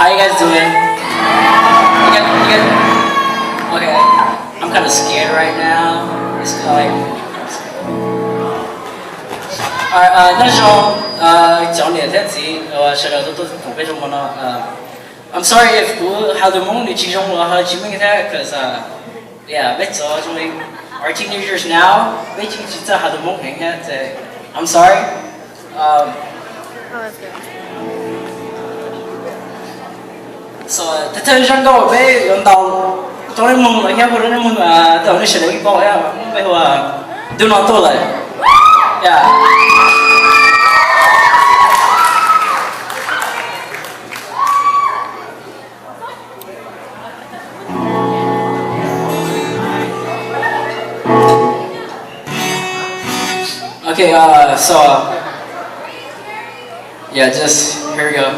How you guys doing? Okay, I'm kind of scared right now. It's kind of like. Alright, 那时候讲点天气，是的，都不会这么呢。I'm sorry if 我好多梦你其中我好几名的，cause yeah， 别走，因为 our teenagers now， 别去这好多梦很的，I'm sorry。So， 他特别想搞被用到当你梦了，要不然你梦到你学了一包呀，没有do not do了，yeah。Okay, so yeah, just here we go.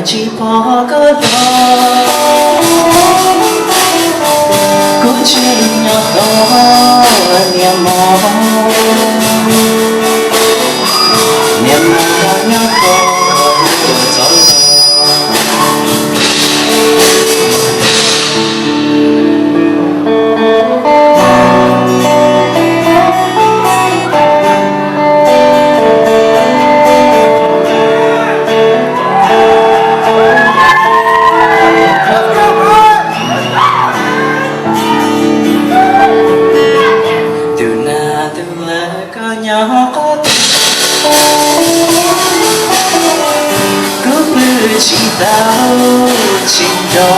Chỉ bỏ có đó có chuyện nhỏ đó niềm mong niềm mong nhỏ đó cứ chỉ tao chính đó